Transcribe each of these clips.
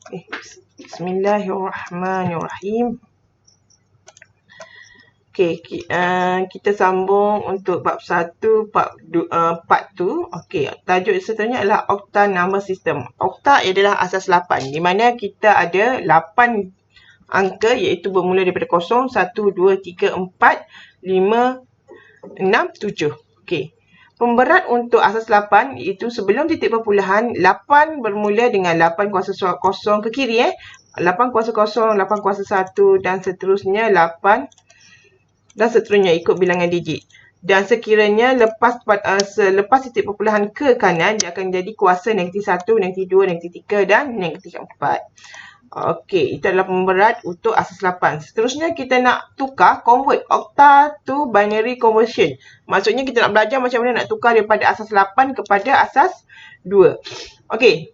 Bismillahirrahmanirrahim. Okey, kita sambung untuk bab 1, part 2. Okey, tajuk seterusnya adalah okta number system. Okta adalah asas 8, di mana kita ada 8 angka iaitu bermula daripada 0, 1, 2, 3, 4, 5, 6, 7. Okey. Pemberat untuk asas 8 iaitu sebelum titik perpuluhan 8 bermula dengan 8 kuasa 0 ke kiri 8 kuasa 0, 8 kuasa 1 dan seterusnya 8 dan seterusnya ikut bilangan digit. Dan sekiranya selepas titik perpuluhan ke kanan, dia akan jadi kuasa negatif 1, negatif 2, negatif 3 dan negatif 4. Okey, itu adalah pemberat untuk asas 8. Seterusnya kita nak tukar, convert octa to binary conversion. Maksudnya kita nak belajar macam mana nak tukar daripada asas 8 kepada asas 2. Okey,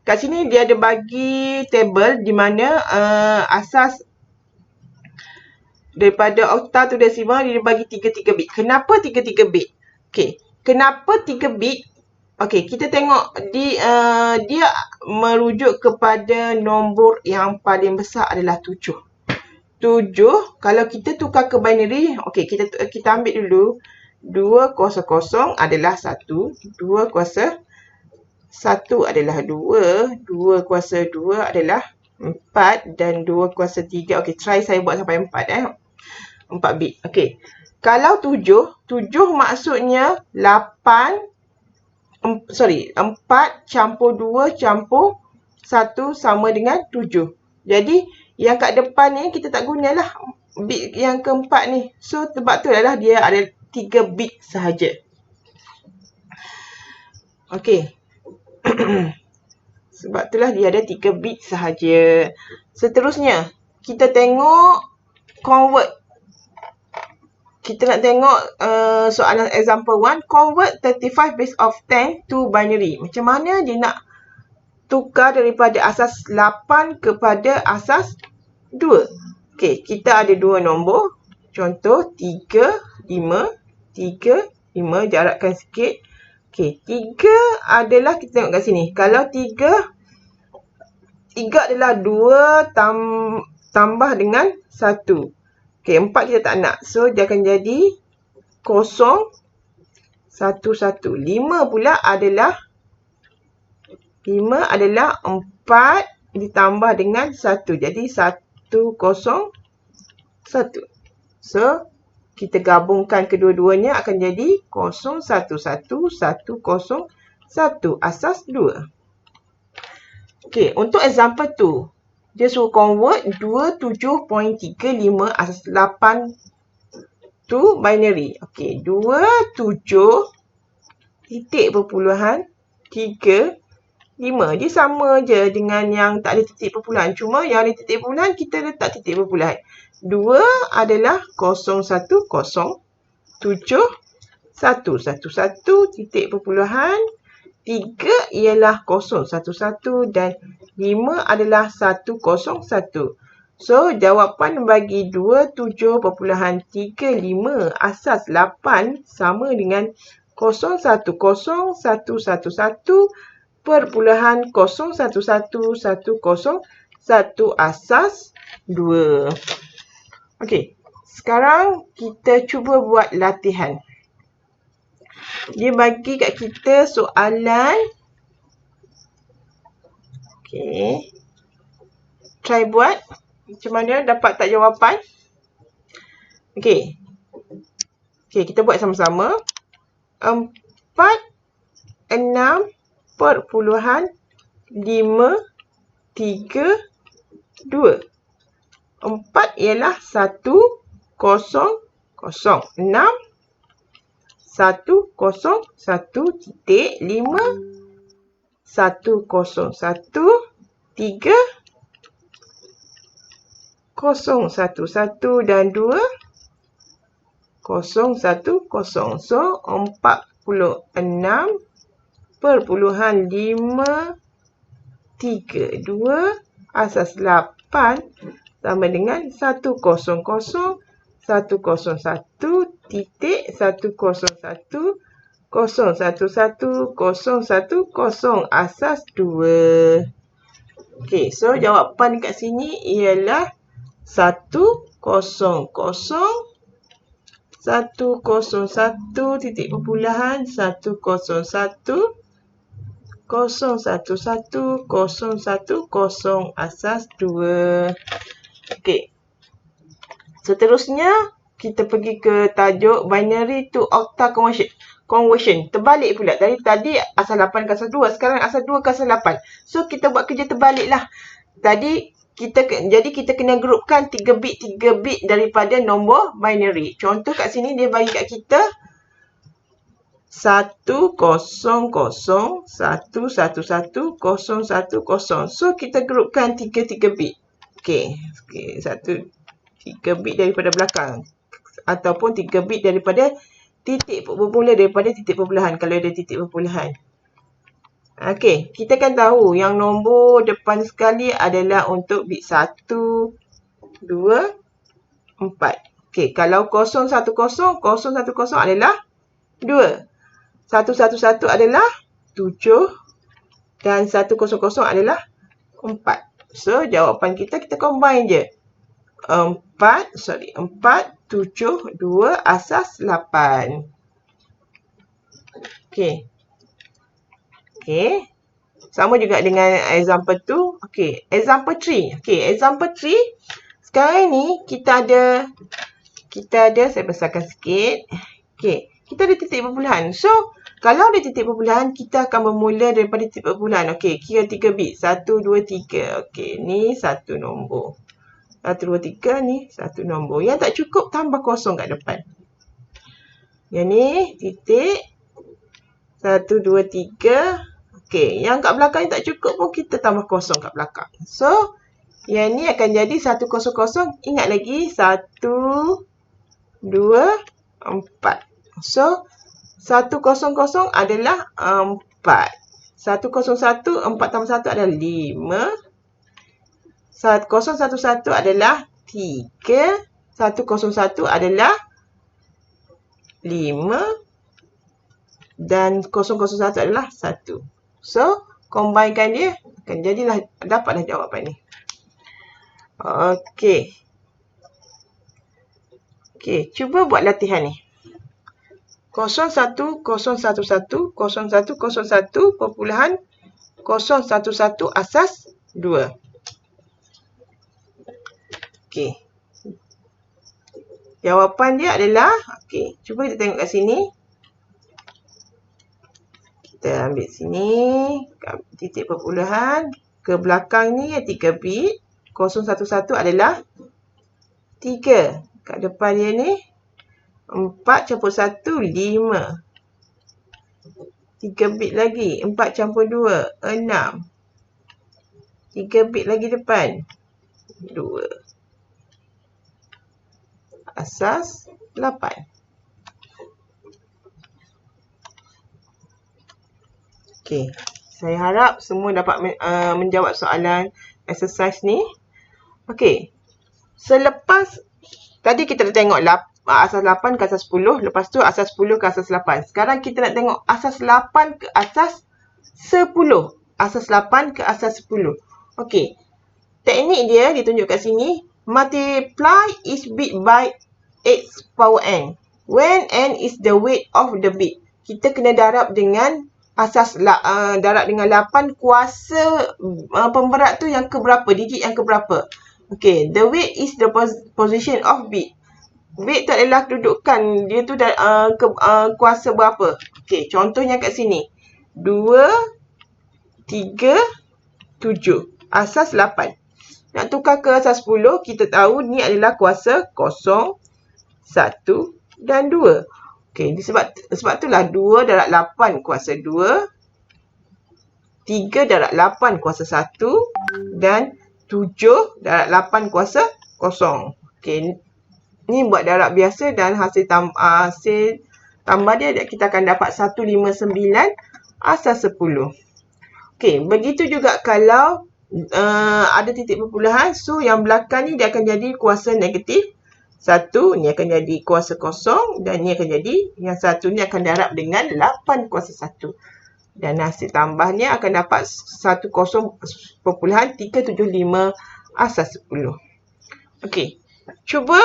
kat sini dia ada bagi table di mana asas daripada okta to decimal dia bagi 33 bit. Kenapa 33 bit? Okey, kenapa 3 bit? Okey, kita tengok dia merujuk kepada nombor yang paling besar adalah 7. 7 kalau kita tukar ke binary, okey kita ambil dulu 2 kuasa 0 adalah 1, 2 kuasa 1 adalah 2, 2 kuasa 2 adalah 4 dan 2 kuasa 3. Okey, try saya buat sampai 4 4 bit. Okey. Kalau 7 maksudnya 4 campur 2 campur 1 sama dengan 7. Jadi, yang kat depan ni kita tak gunalah bit yang keempat ni. So, sebab tu adalah dia ada 3 bit sahaja. Okey. Sebab itulah dia ada 3 bit sahaja. Seterusnya, kita tengok convert. Kita nak tengok soalan example 1. Convert 35 base of 10 to binary. Macam mana dia nak tukar daripada asas 8 kepada asas 2. Okey, kita ada 2 nombor. Contoh 3, 5, 3, 5. Jarakkan sikit. Okey, 3 adalah, kita tengok kat sini. Kalau 3 adalah 2 tambah dengan 1. Okey, 4 kita tak nak. So, dia akan jadi 0, 1, 1. 5 pula adalah 4 ditambah dengan 1. Jadi, 1, 0, 1. So, kita gabungkan kedua-duanya akan jadi 0, 1, 1, 1, 0, 1. Asas 2. Okey, untuk example 2. Dia suruh convert 27.35 asas 8 to binary. Okey, 27 titik perpuluhan 3, 5. Dia sama je dengan yang tak ada titik perpuluhan. Cuma yang ada titik perpuluhan, kita letak titik perpuluhan. 2 adalah 0, 1, 0. 7, 1, 1, 1 titik perpuluhan. 3 ialah 0, 1, 1 dan 5 adalah 1, 0, 1. So, jawapan bagi 27.35 asas 8 sama dengan 0, 1, 0, 1, 1, 1 perpuluhan 0, 1, 1, 1, 0, 1 asas 2. Okey, sekarang kita cuba buat latihan. Dia bagi kat kita soalan. Okey. Try buat. Macam mana dapat tak jawapan? Okey. Okey, kita buat sama-sama. 4, 6.5, 3, 2. 4 ialah 1, 0, 0. 6, 1, 0, 1 titik 5, 1, 0, 1 3, 0, 1, 1 dan 2, 0, 1, 0. So 46.532 asas 8 sama dengan 1, 0, 0, 101 titik 101 011 010 asas 2. Okey, so jawapan dekat sini ialah 100 101 titik perpuluhan 101 011 010 asas 2. Okey. Seterusnya kita pergi ke tajuk binary to octa conversion. Terbalik pula. Dari tadi asas 8 ke asas 2, sekarang asas 2 ke asas 8. So kita buat kerja terbaliklah. Jadi kita kena grupkan 3 bit daripada nombor binary. Contoh kat sini dia bagi kat kita 100 111 010. So kita grupkan 3 bit. Okey, 3 bit daripada belakang ataupun 3 bit daripada titik bermula daripada titik perpuluhan kalau ada titik perpuluhan. Okey, kita kan tahu yang nombor depan sekali adalah untuk bit 1, 2, 4. Okey, kalau 010 adalah 2. 111 adalah 7 dan 100 adalah 4. So jawapan kita combine je. 4, 7, 2 asas 8. Okey. Okey. Sama juga dengan example 2. Okey, example 3. Okey, example 3. Sekarang ni kita ada saya besarkan sikit. Okey, kita ada titik perpuluhan. So, kalau ada titik perpuluhan, kita akan bermula daripada titik perpuluhan. Okey, kira 3 bit. 1, 2, 3. Okey, ni satu nombor. 1, 2, 3 ni satu nombor. Yang tak cukup, tambah kosong kat depan. Yang ni titik. 1, 2, 3. Okey, yang kat belakang ni tak cukup pun kita tambah kosong kat belakang. So, yang ni akan jadi 100. Ingat lagi, 1, 2, 4. So, 100 adalah 4. 101, 4 tambah 1 adalah 5. 011 adalah 3. 101 adalah 5. Dan 001 adalah 1. So, combinekan dia, akan jadilah, dapatlah jawapan ni. Okey. Okey, cuba buat latihan ni. 01011 0101 perpuluhan 011 asas 2. Okey. Jawapan dia adalah, okey, cuba kita tengok kat sini. Kita ambil sini, titik perpuluhan, ke belakang ni 3 bit. 011 adalah 3. Kat depan dia ni 4 campur 1, 5. 3 bit lagi. 4 campur 2, 6. 3 bit lagi depan. 2. Asas 8. Okey. Saya harap semua dapat menjawab soalan exercise ni. Okey. Selepas tadi kita dah tengok asas 8 ke asas 10. Lepas tu asas 10 ke asas 8. Sekarang kita nak tengok asas 8 ke asas 10. Asas 8 ke asas 10. Okey. Teknik dia ditunjuk kat sini. Multiply each bit by x power n. When n is the weight of the bit. Kita kena darab dengan darab dengan 8 kuasa pemberat tu yang keberapa. Digit yang keberapa. Okey. The weight is the position of bit. Weight tu adalah kedudukan dia tu kuasa berapa. Okey, contohnya kat sini. 2, 3, 7. Asas 8. Nak tukar ke asas 10, kita tahu ni adalah kuasa 0, 1 dan 2. Okey, sebab itulah 2 darab 8 kuasa 2. 3 darab 8 kuasa 1. Dan 7 darab 8 kuasa 0. Okey, ni buat darab biasa dan hasil tambah dia kita akan dapat 159 asas 10. Okey, begitu juga kalau ada titik perpuluhan. So, yang belakang ni dia akan jadi kuasa negatif 1. Ni akan jadi kuasa 0. Dan ni akan jadi yang 1 ni akan darab dengan 8 kuasa 1. Dan hasil tambahnya akan dapat 10.375 asas 10. Okey, cuba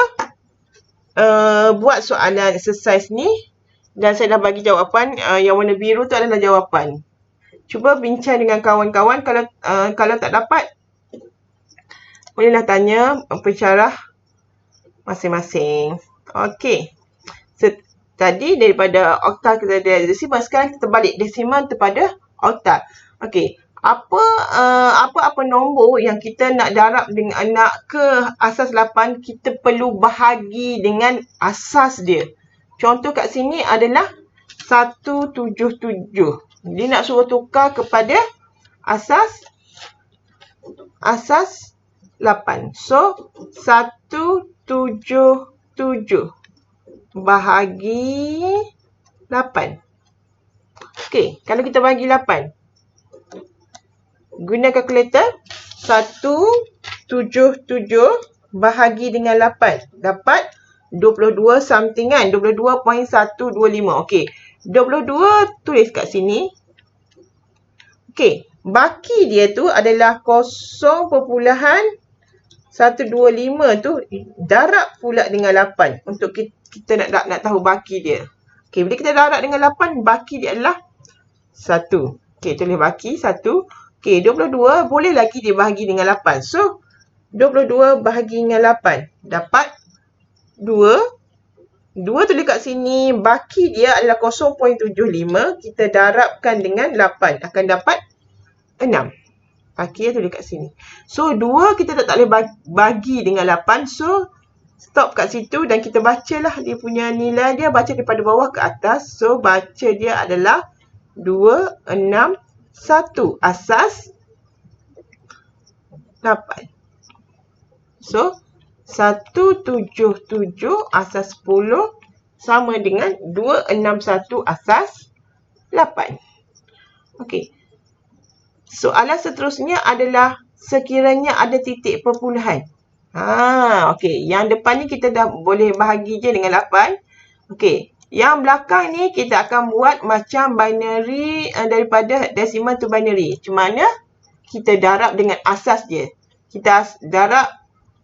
buat soalan exercise ni. Dan saya dah bagi jawapan. Yang warna biru tu adalah jawapan. Cuba bincang dengan kawan-kawan. Kalau tak dapat, bolehlah tanya pensyarah masing-masing. Okey. Tadi daripada oktal kita ada desimal. Sekarang kita balik desimal kepada oktal. Okey. Apa nombor yang kita nak darab dengan nak ke asas 8, kita perlu bahagi dengan asas dia. Contoh kat sini adalah 177. Dia nak suruh tukar kepada asas 8. So 177 bahagi 8. Okey, kalau kita bagi 8, guna kalkulator. 177 bahagi dengan 8 dapat 22 something kan, 22.125. Okey, 22 tulis kat sini. Okey, baki dia tu adalah 0.125 tu darab pula dengan 8 untuk kita nak tahu baki dia. Okey, bila kita darab dengan 8, baki dia adalah 1. Okey, tulis baki 1. Okey, 22 boleh lagi dibahagi dengan 8. So, 22 bahagi dengan 8 dapat 2. 2 tulis kat sini, baki dia adalah 0.75. Kita darabkan dengan 8 akan dapat 6. Baki dia tulis kat sini. So, 2 kita tak boleh bagi dengan 8. So, stop kat situ dan kita bacalah dia punya nilai dia. Baca daripada bawah ke atas. So, baca dia adalah 261 asas 8. So, 177 asas 10 sama dengan 261 asas 8. Okey. Soalan seterusnya adalah sekiranya ada titik perpuluhan. Okey. Yang depan ni kita dah boleh bahagi je dengan 8. Okey. Yang belakang ni kita akan buat macam binary daripada decimal to binary. Macam mana? Kita darab dengan asas dia. Kita darab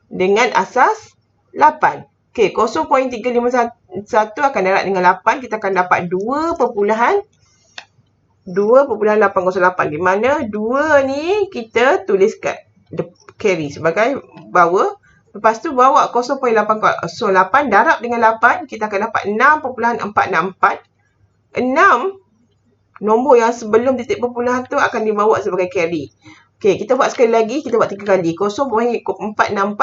dengan asas 8. Okey, 0.351 akan darab dengan 8. Kita akan dapat 2.808. Di mana 2 ni kita tulis kat carry sebagai bawah. Lepas tu bawa 0.8. So, 8 darab dengan 8. Kita akan dapat 6.464. 6 nombor yang sebelum titik perpuluhan tu akan dibawa sebagai carry. Okey, kita buat sekali lagi. Kita buat 3 kali. 0.464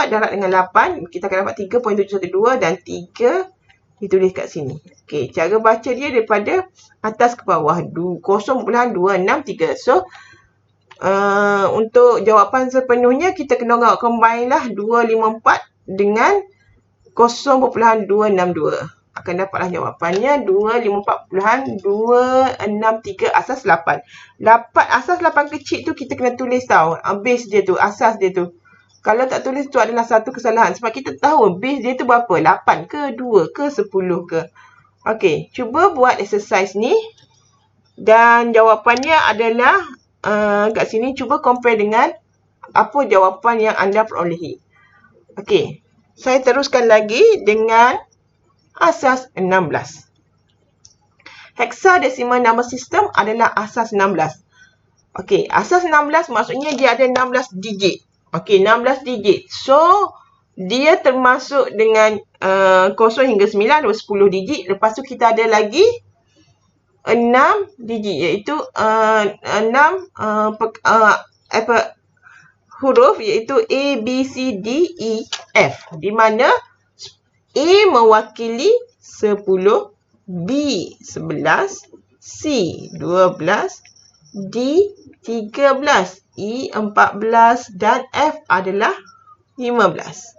darab dengan 8. Kita akan dapat 3.712 dan 3 ditulis kat sini. Okey, cara baca dia daripada atas ke bawah. 0.263. So, untuk jawapan sepenuhnya, kita kena combine lah 254 dengan 0.262. Akan dapatlah jawapannya 254.263 asas 8. Asas 8 kecil tu kita kena tulis tau. Base dia tu, asas dia tu. Kalau tak tulis tu adalah satu kesalahan. Sebab kita tahu base dia tu berapa? 8 ke 2 ke 10 ke. Okey, cuba buat exercise ni. Dan jawapannya adalah kat sini cuba compare dengan apa jawapan yang anda perolehi. Okey, saya teruskan lagi dengan asas 16. Hexadecimal number system adalah asas 16. Okey, asas 16 maksudnya dia ada 16 digit. Okey, 16 digit. So, dia termasuk dengan 0 hingga 9, 10 digit. Lepas tu kita ada lagi 6 digit, iaitu 6 huruf, iaitu A, B, C, D, E, F. Di mana A mewakili 10, B 11, C 12, D 13, E 14 dan F adalah 15.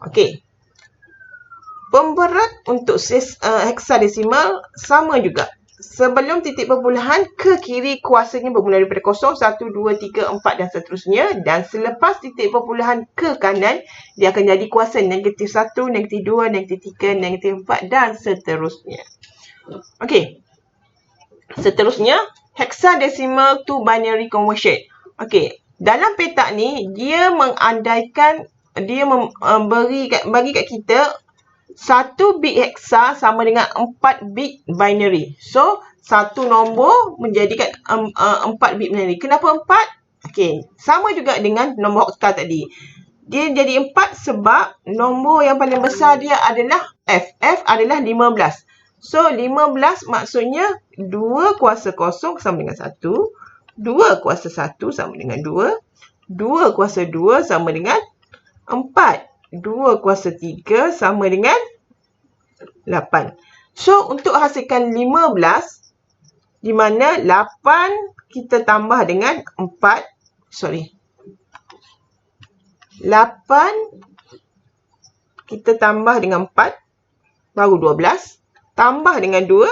Okey. Pemberat untuk hexadecimal sama juga. Sebelum titik perpuluhan, ke kiri kuasanya bermula daripada 0, 1, 2, 3, 4 dan seterusnya. Dan selepas titik perpuluhan ke kanan, dia akan jadi kuasa negatif 1, negatif 2, negatif 3, negatif 4 dan seterusnya. Okey. Seterusnya, hexadecimal to binary conversion. Okey, dalam petak ni, dia mengandaikan, dia bagi kat kita 1 bit hexa sama dengan 4 bit binary. So, satu nombor menjadikan 4 bit binary. Kenapa 4? Okey, sama juga dengan nombor okta tadi. Dia jadi 4 sebab nombor yang paling besar dia adalah F. F adalah 15. So, 15 maksudnya 2 kuasa 0 sama dengan 1. 2 kuasa 1 sama dengan 2. 2 kuasa 2 sama dengan 4. 2 kuasa 3 sama dengan 8. So, untuk hasilkan 15, di mana 8 kita tambah dengan 4. 8 kita tambah dengan 4, baru 12. Tambah dengan 2,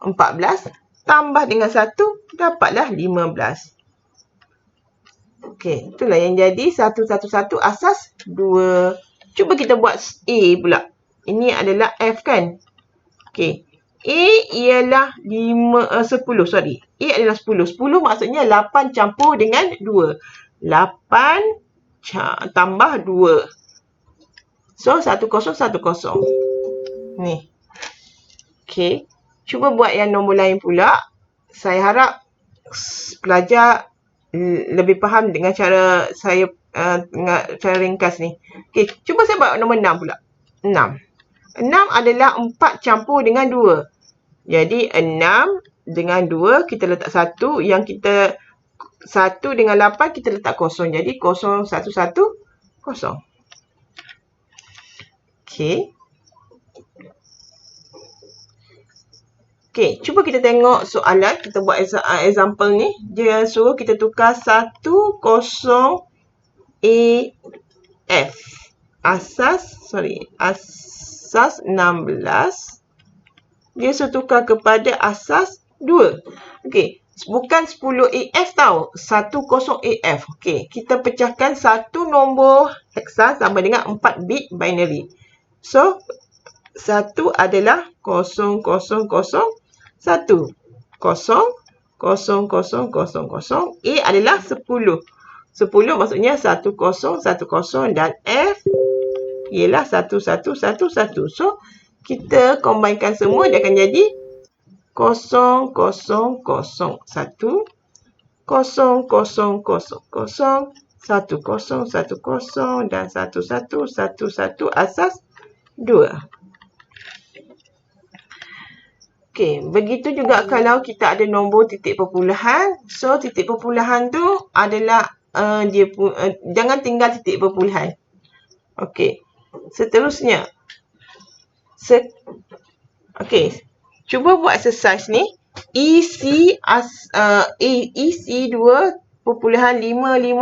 14. Tambah dengan 1, dapatlah 15. Okey, itulah yang jadi 111 asas 2. Cuba kita buat A pula. Ini adalah F kan? Okey. A ialah 10. A adalah 10. 10 maksudnya 8 campur dengan 2. 8 tambah 2. So, 1010. Ni. Okey. Cuba buat yang nombor lain pula. Saya harap pelajar lebih faham dengan cara saya cara ringkas ni. Okey, cuba saya buat nombor 6 pula. 6. 6 adalah 4 campur dengan 2. Jadi 6 dengan 2 kita letak 1. Yang kita 1 dengan 8 kita letak 0. Jadi 0, 1, 1, 0. Okey. Okey, cuba kita tengok soalan. Kita buat example ni. Dia suruh kita tukar 10 AF. Asas 16. Dia suruh tukar kepada asas 2. Okey, bukan 10 AF tau. 10 AF. Okey, kita pecahkan satu nombor hexa sama dengan 4 bit binary. So, 1 adalah 0, 0, 0, 1. 0, 0, 0, 0, 0. A adalah 10. 10 maksudnya 10, 10 dan F ialah 1, 1, 1, 1. So, kita combinekan semua, dia akan jadi 0, 0, 0, 1. 0, 0, 0, 0. 1, 0, 1, 0 dan 1, 1, 1, 1 asas 2. Okey, begitu juga kalau kita ada nombor titik perpuluhan. So, titik perpuluhan tu adalah jangan tinggal titik perpuluhan. Okey, seterusnya. Okey, cuba buat exercise ni. EC 2.55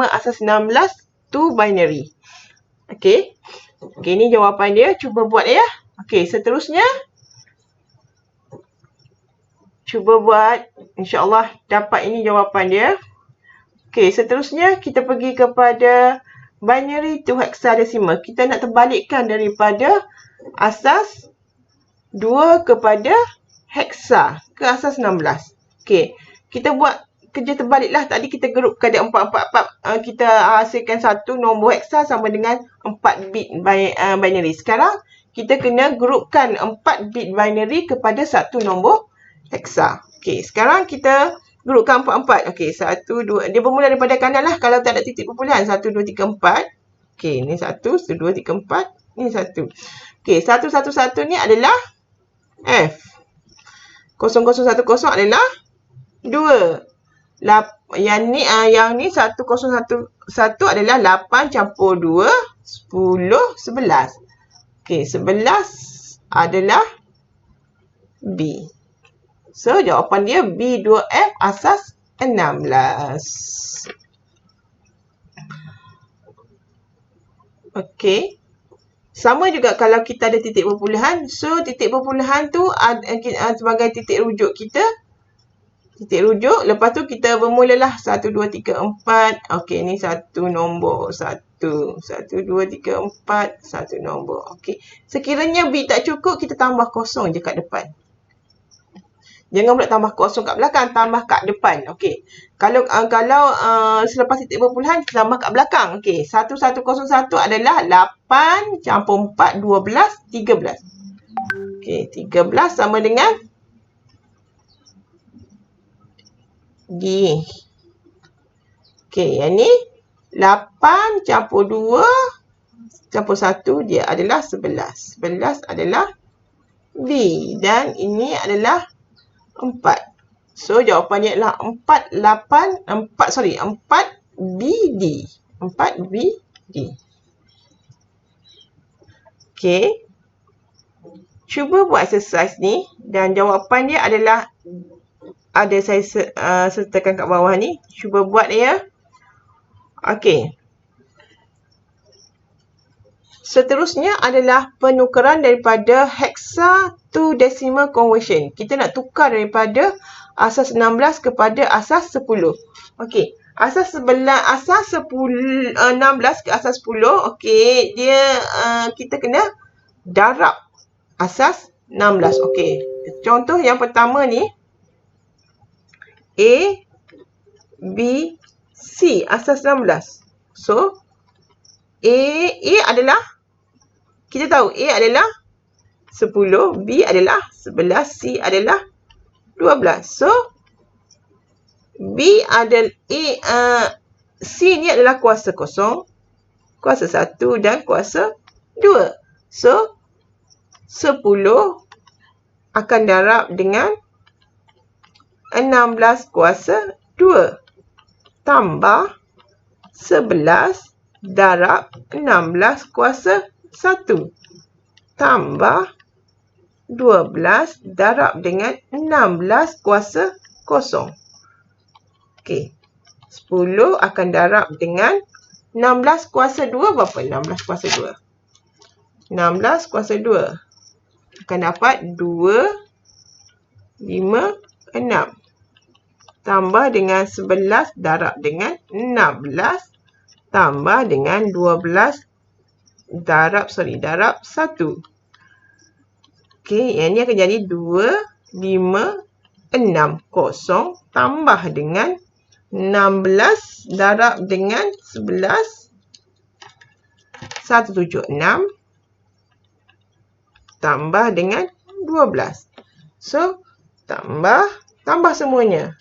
asas 16 to binary. Okey. Okey, ni jawapan dia. Cuba buat ya. Okey, seterusnya. Cuba buat. InsyaAllah dapat ini jawapan dia. Okey, seterusnya kita pergi kepada binary to hexadecimal. Kita nak terbalikkan daripada asas 2 kepada hexa ke asas 16. Okey, kita buat kerja terbaliklah. Tadi kita grupkan dia 4. Kita hasilkan satu nombor hexa sama dengan 4 bit binary. Sekarang kita kena grupkan 4 bit binary kepada satu nombor hexa. Okey, sekarang kita grupkan 4. Okey, 1, 2. Dia bermula daripada kanan lah kalau tak ada titik perpuluhan. 1, 2, 3, 4. Okey, ni 1, 2, 3, 4. Ni 1. Okey, 1, 1, 1 ni adalah F. 0, 0, 1, 0 adalah 2. Yang ni 1, 0, 1 adalah 8 campur 2, 10, 11. Okey, 11 adalah B. So, jawapan dia B2F asas 16. Okey. Sama juga kalau kita ada titik perpuluhan. So, titik perpuluhan tu sebagai titik rujuk kita. Titik rujuk. Lepas tu kita bermulalah 1, 2, 3, 4. Okey, ni satu nombor. 1, 2, 3, 4. Satu nombor. Okey. Sekiranya B tak cukup, kita tambah kosong je kat depan. Jangan pula tambah kosong kat belakang, tambah kat depan. Okey. Kalau selepas titik perpuluhan, kita tambah kat belakang. Okey. 1101 adalah 8 campur 4, 12, 13. Okey. 13 sama dengan D. Okey. Yang ni 8 campur 2 campur 1, dia adalah 11. 11 adalah B. Dan ini adalah 4. So, jawapannya adalah 4BD. 4BD. Okey. Cuba buat exercise ni dan jawapan dia adalah ada saya sertakan kat bawah ni. Cuba buat ya. Okey. Seterusnya adalah penukaran daripada hexa to decimal conversion. Kita nak tukar daripada asas 16 kepada asas 10. Okey. Asas 16 ke asas 10. Okey. Dia kita kena darab asas 16. Okey. Contoh yang pertama ni. A, B, C. Asas 16. So, A adalah, kita tahu A adalah 10, B adalah 11, C adalah 12. So, B adalah C ni adalah kuasa kosong, kuasa 1 dan kuasa 2. So, 10 akan darab dengan 16 kuasa 2 tambah 11 darab 16 kuasa 1 tambah 12 darab dengan 16 kuasa 0. Okey. 10 akan darab dengan 16 kuasa 2 berapa? 16 kuasa 2. 16 kuasa 2 akan dapat 2, 5, 6. Tambah dengan 11 darab dengan 16 tambah dengan 12 darab 1. Okey, yang ni akan jadi 2, 5, 6, 0 tambah dengan 16 darab dengan 11, 176 tambah dengan 12. So, tambah semuanya.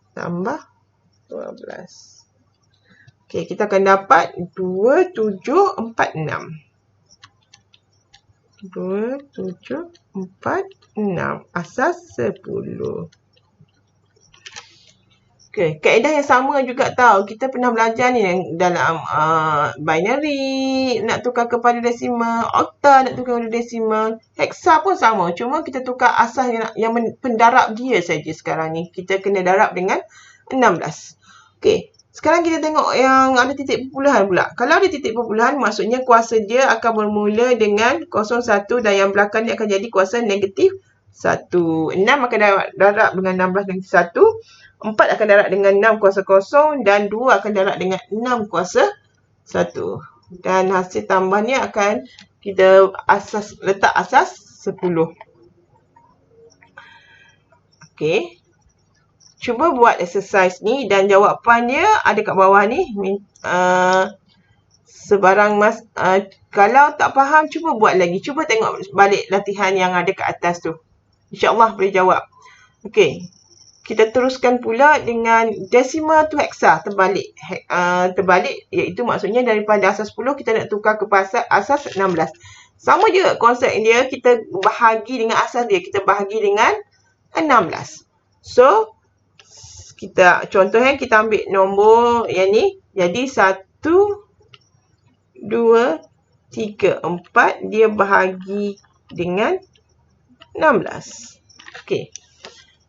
Tambah 12. Okey, kita akan dapat 2746. 2746 asas 10. Okey, kaedah yang sama juga tahu. Kita pernah belajar ni dalam binary, nak tukar kepada desimal, okta nak tukar kepada desimal, hexa pun sama. Cuma kita tukar asas yang pendarab dia saja sekarang ni. Kita kena darab dengan 16. Okey, sekarang kita tengok yang ada titik perpuluhan pula. Kalau ada titik perpuluhan, maksudnya kuasa dia akan bermula dengan 01 dan yang belakang dia akan jadi kuasa negatif 1. 6 akan darab dengan 16 negatif 1. 4 akan darab dengan 6 kuasa 0 dan 2 akan darab dengan 6 kuasa 1. Dan hasil tambahnya akan kita letak asas 10. Okey. Cuba buat exercise ni dan jawapannya ada kat bawah ni. Kalau tak faham, cuba buat lagi. Cuba tengok balik latihan yang ada kat atas tu. InsyaAllah boleh jawab. Okey. Kita teruskan pula dengan decimal to hexa, terbalik. Terbalik iaitu maksudnya daripada asas 10 kita nak tukar ke asas 16. Sama juga konsep dia, kita bahagi dengan asas dia, kita bahagi dengan 16. So, contohnya kita ambil nombor yang ni, jadi 1, 2, 3, 4 dia bahagi dengan 16. Okey.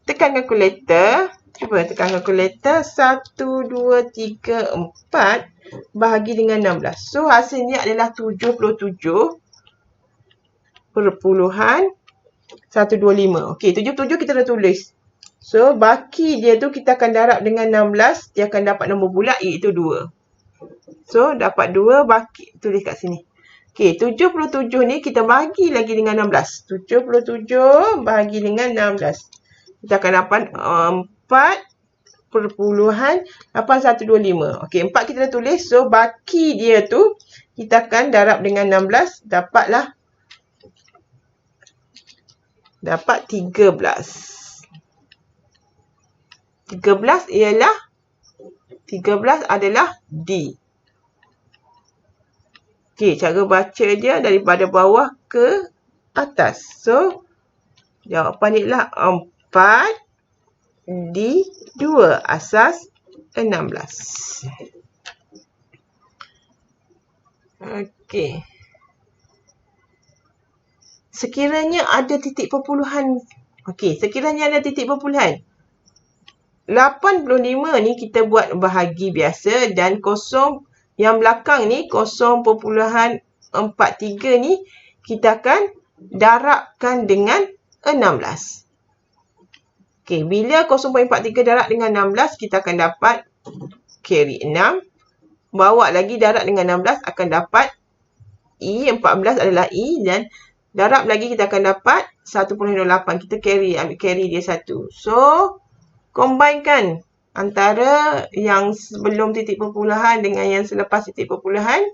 Tekan kalkulator. Cuba tekan kalkulator. 1, 2, 3, 4 bahagi dengan 16. So, hasilnya adalah 77.125. Okey, 77 kita dah tulis. So, baki dia tu kita akan darab dengan 16. Dia akan dapat nombor bulat iaitu 2. So, dapat 2 baki. Tulis kat sini. Okey, 77 ni kita bahagi lagi dengan 16. 77 bahagi dengan 16. kita akan dapat 4.8125. Okey, 4 kita dah tulis. So, baki dia tu, kita akan darab dengan 16. Dapat 13. 13 adalah D. Okey, cara baca dia daripada bawah ke atas. So, jawapan dia adalah 4D2 asas 16. Okey. Sekiranya ada titik perpuluhan. Okey, sekiranya ada titik perpuluhan. 85 ni kita buat bahagi biasa dan kosong yang belakang ni 0.43 ni kita akan darabkan dengan 16. Okey, bila 0.43 darab dengan 16 kita akan dapat carry 6. Bawa lagi darab dengan 16 akan dapat E. 14 adalah E dan darab lagi kita akan dapat 1.28. Kita ambil carry dia 1. So, combinekan antara yang sebelum titik perpuluhan dengan yang selepas titik perpuluhan.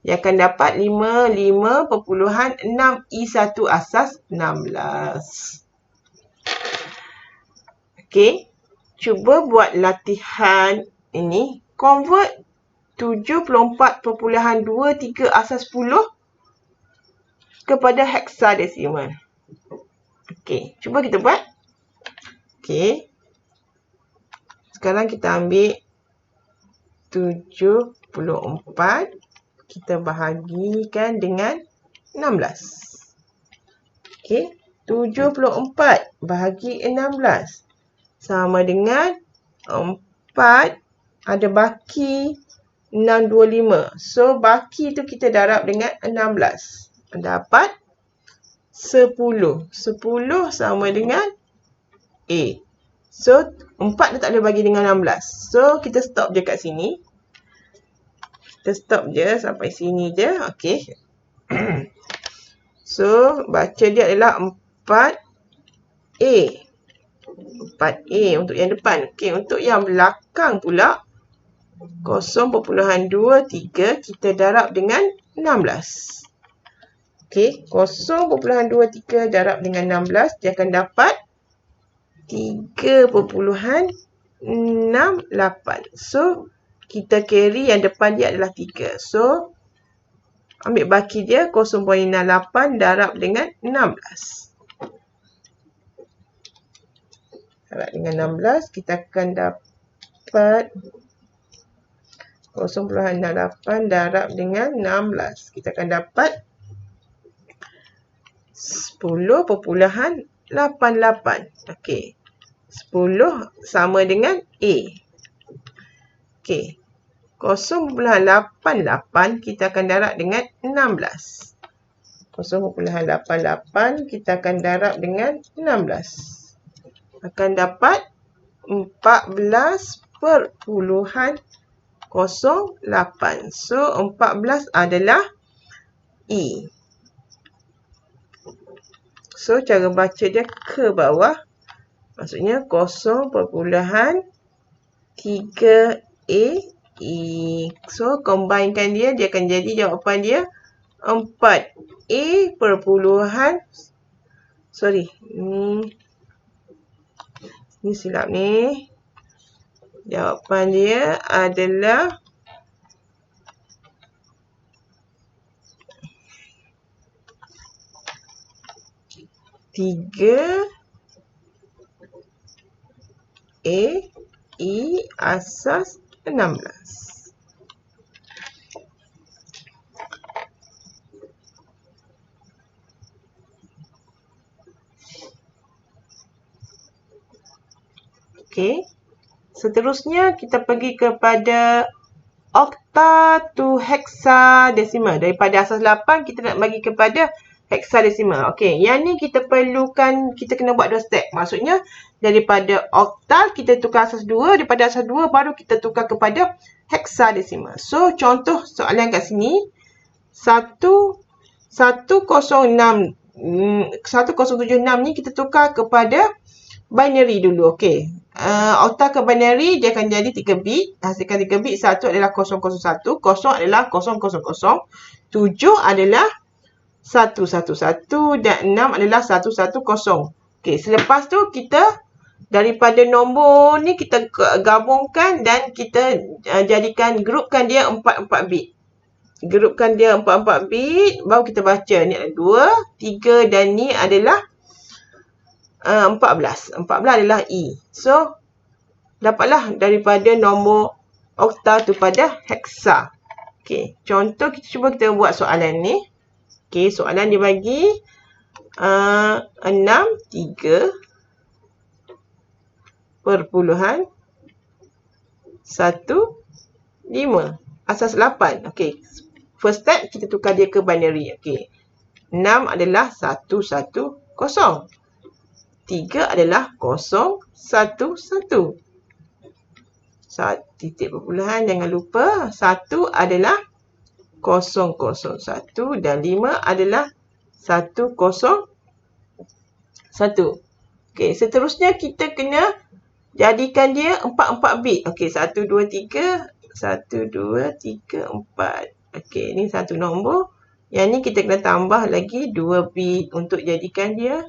Dia akan dapat 55.6E1 asas 16. Okey, cuba buat latihan ini. Convert 74.23 asas 10 kepada hexadesimal. Okey, cuba kita buat. Okey. Sekarang kita ambil 74. Kita bahagikan dengan 16. Okey. 74 bahagi 16. Sama dengan 4 ada baki 625. So, baki tu kita darab dengan 16. Dapat 10. 10 sama dengan A. So, 4 dah tak boleh bagi dengan 16. So, kita stop je kat sini. Kita stop je sampai sini je. Okey. So, baca dia adalah 4A. 4A untuk yang depan. Okey, untuk yang belakang pula 0.23 kita darab dengan 16. Okey, 0.23 darab dengan 16 dia akan dapat 3.68. So, kita carry yang depan dia adalah 3. So, ambil baki dia 0.68 darab dengan 16. Darab dengan 16, kita akan dapat 0.68 darab dengan 16. Kita akan dapat 10.88. Okey. 10 sama dengan A. Okey. 0.88 kita akan darab dengan 16. 0.88 kita akan darab dengan 16. Akan dapat 14.08. So, 14 adalah E. So, cara baca dia ke bawah. Maksudnya 0.3A E. So, combinekan dia akan jadi jawapan dia 4A perpuluhan. Sorry. Ni silap ni. Jawapan dia adalah 3A E asas 16. Okey. Seterusnya kita pergi kepada okta to hexadesimal. Daripada asas 8 kita nak bagi kepada hexadesimal. Okey, yang ni kita perlukan, kita kena buat 2 step. Maksudnya daripada oktal kita tukar asas 2, daripada asas 2 baru kita tukar kepada hexadesimal. So, contoh soalan kat sini 1076 ni kita tukar kepada binary dulu. Okey. Okta ke binary dia akan jadi 3 bit. Hasilkan 3 bit. 1 adalah 001, 0 adalah 000, 7 adalah 111 dan 6 adalah 110. Okey, selepas tu kita daripada nombor ni kita gabungkan dan kita grupkan dia 4 bit. Grupkan dia 4 bit, baru kita baca. Ni ada 2, 3 dan ni adalah 14. 14 adalah E. So, dapatlah daripada nombor okta tu pada heksa. Okey, contoh kita cuba buat soalan ni. Okey, soalan dia bagi 63.15 asas 8. Okey, first step kita tukar dia ke binary. Okey, 6 adalah 110. 3 adalah 011. Titik perpuluhan, jangan lupa. 1 adalah 001 dan 5 adalah 101. Okey, seterusnya kita kena jadikan dia 4 bit. Okey, 1 2 3 1 2 3 4. Okey, ni satu nombor. Yang ni kita kena tambah lagi 2 bit untuk jadikan dia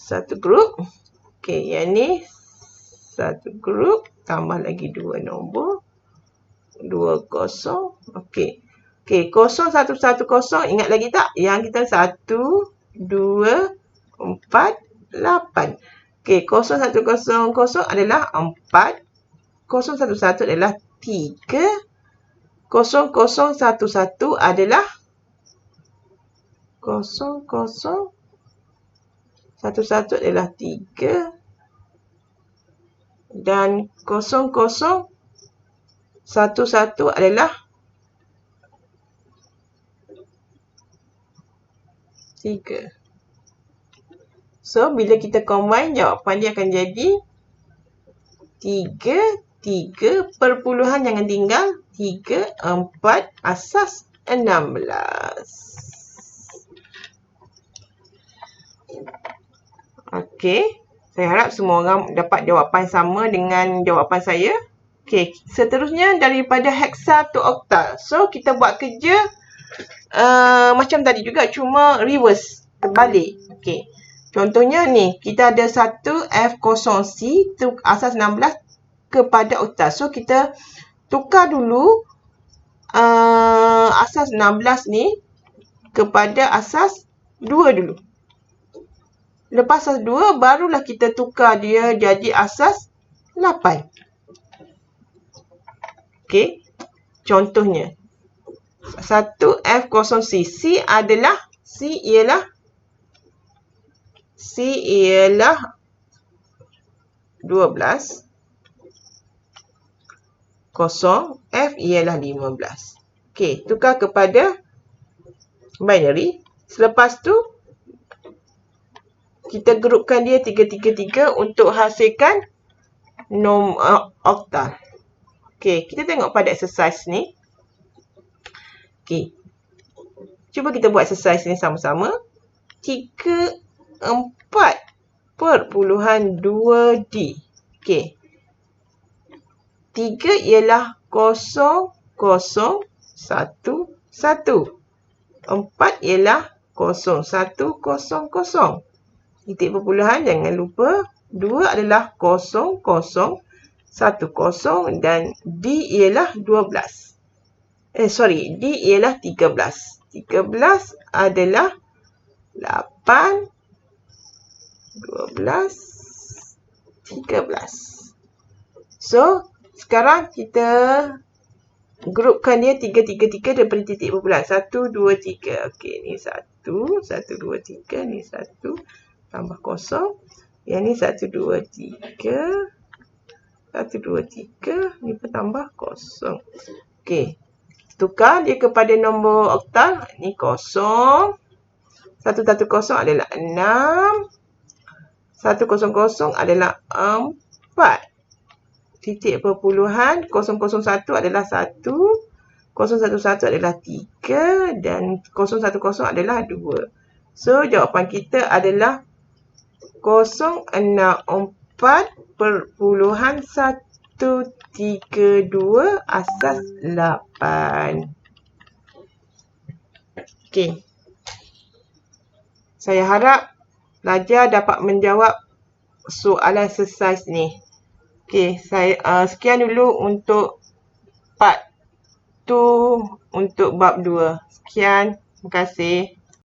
satu grup. Okey, yang ni satu grup, tambah lagi 2 nombor. 20. Okey. Okey, 0110 ingat lagi tak? Yang kita 1 2 4 8. Okey, 0100 adalah 4. 011 adalah 3. 0011 adalah 0011 adalah 3 dan 0011 adalah 3. So, bila kita combine, jawapan dia akan jadi 3 perpuluhan jangan tinggal 3 4 asas 16. Okey, saya harap semua orang dapat jawapan sama dengan jawapan saya. Okey, seterusnya daripada heksa to okta. So, kita buat kerja macam tadi juga, cuma reverse, terbalik. Okey, contohnya ni, kita ada 1 F0C tu asas 16 kepada okta. So, kita tukar dulu asas 16 ni kepada asas 2 dulu. Lepas asas 2, barulah kita tukar dia jadi asas 8. Okey, contohnya 1 F0C. C ialah 12. 0, F ialah 15. Okey, tukar kepada binary. Selepas tu, kita grupkan dia 3 untuk hasilkan okta. Okey, kita tengok pada exercise ni. Okey, cuba kita buat exercise ni sama-sama. 34.2D. Okey, 3 ialah 0, 0, 1, 1. 4 ialah 0, 1, 0, 0. Titik perpuluhan jangan lupa. 2 adalah 0, 0, 1, 0 dan D ialah 12. D ialah 13. 13 adalah 8, 12, 13. So, sekarang kita grupkan dia 3 daripada titik perpuluhan. 1, 2, 3. Okey, ni 1, 1, 2, 3. Ni 1. Tambah 0. Yang ni 1, 2, 3. 1, 2, 3. Ni pun tambah 0. Okey. Tukar dia kepada nombor oktal. Ni 0. 110 adalah 6. 100 adalah 4. Titik perpuluhan 001 adalah 1. 011 adalah 3. Dan 010 adalah 2. So, jawapan kita adalah 064.132 asas 8. Okey. Saya harap pelajar dapat menjawab soalan exercise ni. Okey, saya sekian dulu untuk part 2 untuk bab 2. Sekian, terima kasih.